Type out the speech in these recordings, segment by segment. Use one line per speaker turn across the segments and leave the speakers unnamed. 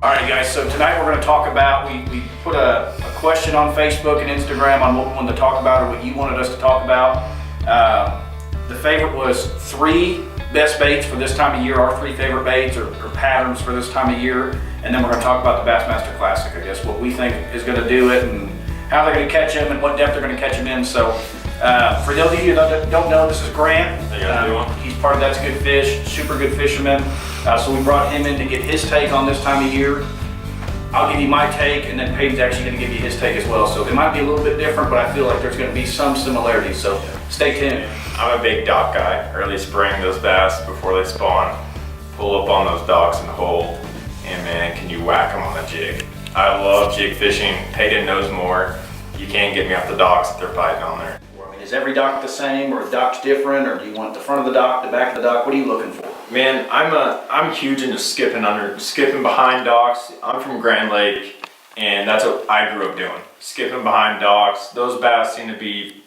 All right, guys, so tonight we're going to talk about, we put a question on Facebook and Instagram on what we wanted to talk about or what you wanted us to talk about. The favorite was 3 best baits for this time of year, our 3 favorite baits or patterns for this time of year. And then we're going to talk about the Bassmaster Classic, I guess, what we think is going to do it and how they're going to catch them and what depth they're going to catch them in. So for those of you that don't know, this is Grant. He's part of That's Good Fish, super good fisherman. So we brought him in to get his take on this time of year. I'll give you my take, and then Paden's actually going to give you his take as well. So it might be a little bit different, but I feel like there's going to be some similarities. So stay tuned.
I'm a big dock guy. Early spring, those bass before they spawn, pull up on those docks and hold, and man, can you whack them on a jig. I love jig fishing. Paden knows more. You can't get me off the docks if they're biting on there.
I mean, is every dock the same, or a dock's different, or do you want the front of the dock, the back of the dock? What are you looking for?
Man, I'm huge into skipping behind docks. I'm from Grand Lake, and that's what I grew up doing. Skipping behind docks. Those bass seem to be,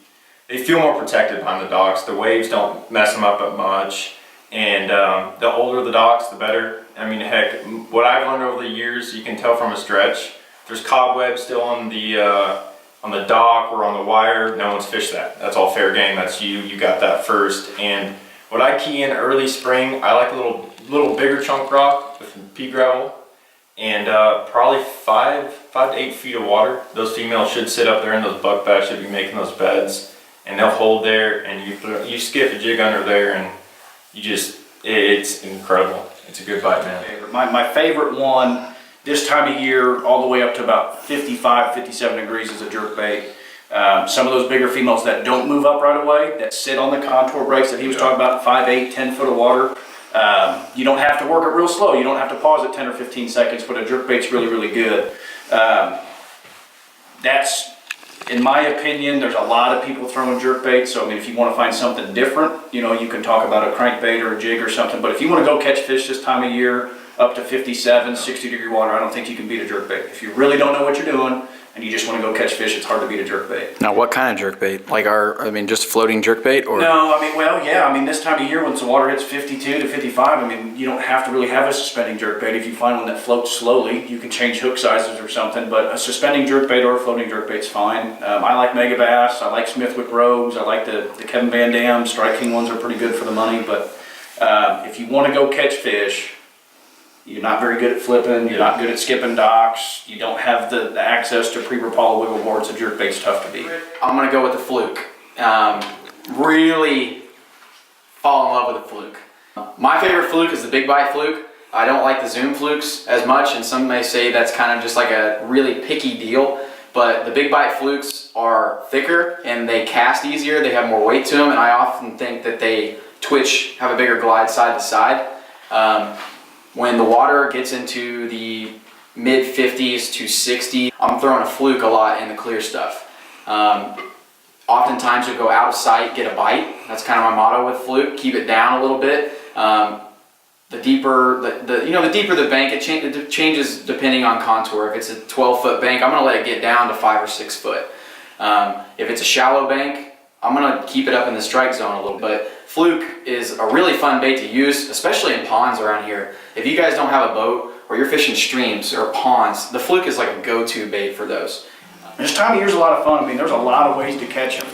they feel more protected behind the docks. The waves don't mess them up that much, and the older the docks, the better. I mean, heck, what I've learned over the years, you can tell from a stretch. There's cobwebs still on the dock or on the wire. No one's fished that. That's all fair game. That's you got that first. And what I key in early spring, I like a little bigger chunk rock with pea gravel and probably 5 to 8 feet of water. Those females should sit up there, and those buck bass should be making those beds, and they'll hold there, and you skip a jig under there, and it's incredible. It's a good bite, man.
My favorite one this time of year, all the way up to about 55, 57 degrees, is a jerkbait. Some of those bigger females that don't move up right away, that sit on the contour breaks that he was talking about, 5, 8, 10 foot of water. You don't have to work it real slow. You don't have to pause it 10 or 15 seconds, but a jerkbait's really, really good. That's, in my opinion, there's a lot of people throwing jerkbaits. So I mean, if you want to find something different, you know, you can talk about a crankbait or a jig or something. But if you want to go catch fish this time of year, up to 57, 60 degree water, I don't think you can beat a jerkbait. If you really don't know what you're doing, and you just want to go catch fish, it's hard to beat a jerkbait.
Now, what kind of jerkbait? Like just floating jerkbait, or?
No, I mean, well, yeah. I mean, this time of year when the water hits 52 to 55, I mean, you don't have to really have a suspending jerkbait. If you find one that floats slowly, you can change hook sizes or something. But a suspending jerkbait or a floating jerkbait's fine. I like Mega Bass. I like Smithwick Rogues. I like the Kevin Van Dam Strike King ones are pretty good for the money. But if you want to go catch fish, you're not very good at flipping, you're not good at skipping docks, you don't have the access to pre-Rapala wiggle boards, so jerkbait's tough to beat.
I'm gonna go with the fluke. Really fall in love with the fluke. My favorite fluke is the big bite fluke. I don't like the zoom flukes as much, and some may say that's kind of just like a really picky deal, but the big bite flukes are thicker and they cast easier, they have more weight to them, and I often think that they twitch, have a bigger glide side to side. When the water gets into the mid 50s to 60, I'm throwing a fluke a lot in the clear stuff. Oftentimes you'll go out of sight, get a bite. That's kind of my motto with fluke. Keep it down a little bit. The deeper the bank, it changes depending on contour. If it's a 12-foot bank, I'm gonna let it get down to 5 or 6 foot. If it's a shallow bank, I'm gonna keep it up in the strike zone a little bit. Fluke is a really fun bait to use, especially in ponds around here. If you guys don't have a boat or you're fishing streams or ponds, the fluke is like a go-to bait for those.
This time of year is a lot of fun. I mean, there's a lot of ways to catch them.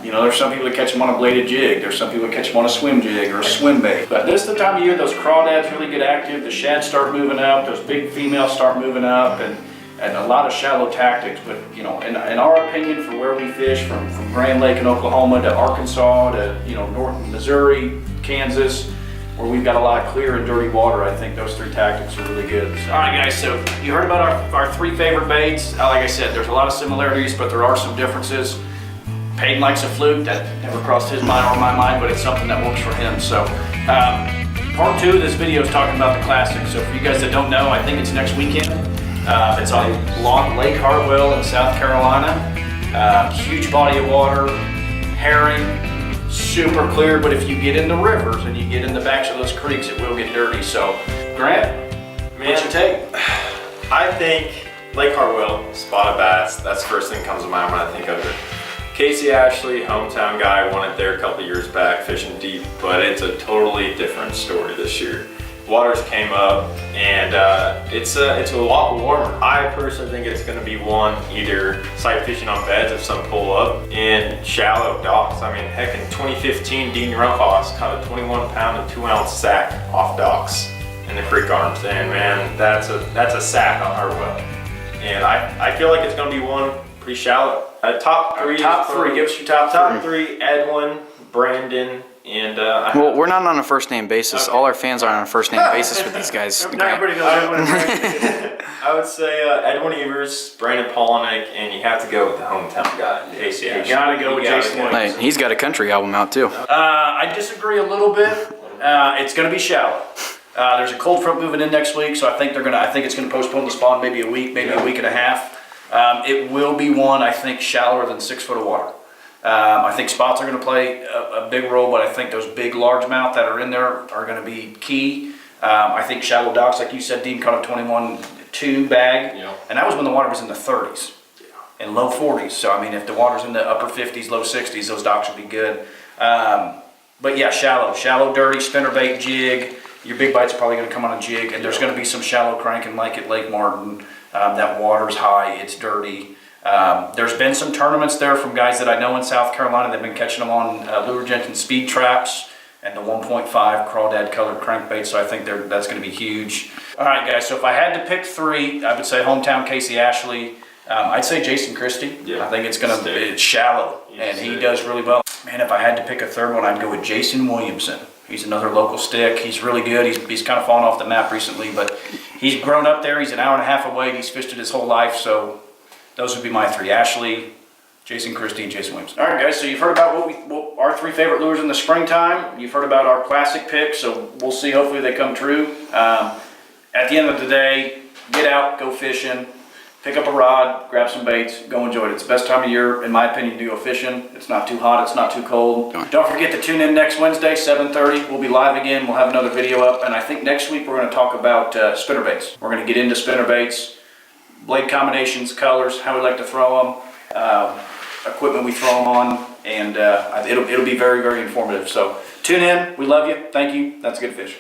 You know, there's some people that catch them on a bladed jig. There's some people that catch them on a swim jig or a swim bait. But this is the time of year those crawdads really get active. The shads start moving up. Those big females start moving up, and a lot of shallow tactics. But you know, in our opinion, for where we fish, from Grand Lake in Oklahoma to Arkansas to north Missouri, Kansas, where we've got a lot of clear and dirty water, I think those 3 tactics are really good. So, all right, guys. So you heard about our 3 favorite baits. Like I said, there's a lot of similarities, but there are some differences. Paden likes a fluke. That never crossed his mind or my mind, but it's something that works for him. So part 2 of this video is talking about the Classic. So for you guys that don't know, I think it's next weekend. It's on Lake Hartwell in South Carolina. Huge body of water, herring, super clear, but if you get in the rivers and you get in the backs of those creeks, it will get dirty. So, Grant, what's your take?
I think Lake Hartwell, spotted bass, that's the first thing that comes to mind when I think of it. Casey Ashley, hometown guy, won it there a couple years back, fishing deep, but it's a totally different story this year. waters came up, and it's a lot warmer. I personally think it's going to be one either sight fishing on beds if some pull up, and shallow docks. I mean, heck, in 2015, Dean Rumphoss caught a 21-pound and 2-ounce sack off docks in the creek arms, and man, that's a sack on Hartwell. And I feel like it's going to be one pretty shallow. Top three.
Give us your top three.
Top three: Edwin, Brandon, and
Well, we're not on a first name basis.
Okay.
All our fans are on a first name basis with these guys.
Not everybody knows Edwin and Brandon.
I would say Edwin Evers, Brandon Polinick, and you have to go with the hometown guy, Casey Ashley.
You gotta go with Jason Williams.
Hey, he's got a country album out too.
I disagree a little bit. It's going to be shallow. There's a cold front moving in next week, so I think it's going to postpone the spawn maybe a week, maybe a week and a half. It will be one, I think, shallower than 6 foot of water. I think spots are going to play a big role, but I think those big largemouth that are in there are going to be key. I think shallow docks, like you said, Dean caught a 21-2 bag, and that was when the water was in the 30s and low 40s. So I mean, if the water's in the upper 50s, low 60s, those docks will be good. But yeah, shallow, dirty, spinnerbait, jig. Your big bite's probably going to come on a jig, and there's going to be some shallow cranking like at Lake Martin. That water's high, it's dirty. There's been some tournaments there from guys that I know in South Carolina. They've been catching them on Lure Jenkins speed traps and the 1.5 crawdad colored crankbait, so I think that's going to be huge. All right, guys, so if I had to pick three, I would say hometown Casey Ashley. I'd say Jason Christie. I think it's shallow, and he does really well. Man, if I had to pick a third one, I'd go with Jason Williamson. He's another local stick. He's really good. He's kind of fallen off the map recently, but he's grown up there. He's an hour and a half away. He's fished it his whole life, so those would be my three: Ashley, Jason Christie, and Jason Williams. All right, guys, so you've heard about what our three favorite lures in the springtime. You've heard about our classic picks, so we'll see. Hopefully they come true. At the end of the day, get out, go fishing, pick up a rod, grab some baits, go enjoy it. It's the best time of year, in my opinion, to go fishing. It's not too hot, it's not too cold. Don't forget to tune in next Wednesday, 7:30. We'll be live again. We'll have another video up, and I think next week we're going to talk about spinnerbaits. We're going to get into spinnerbaits, blade combinations, colors, how we like to throw them, equipment we throw them on, and it'll be very, very informative. So tune in. We love you. Thank you. That's Good Fish.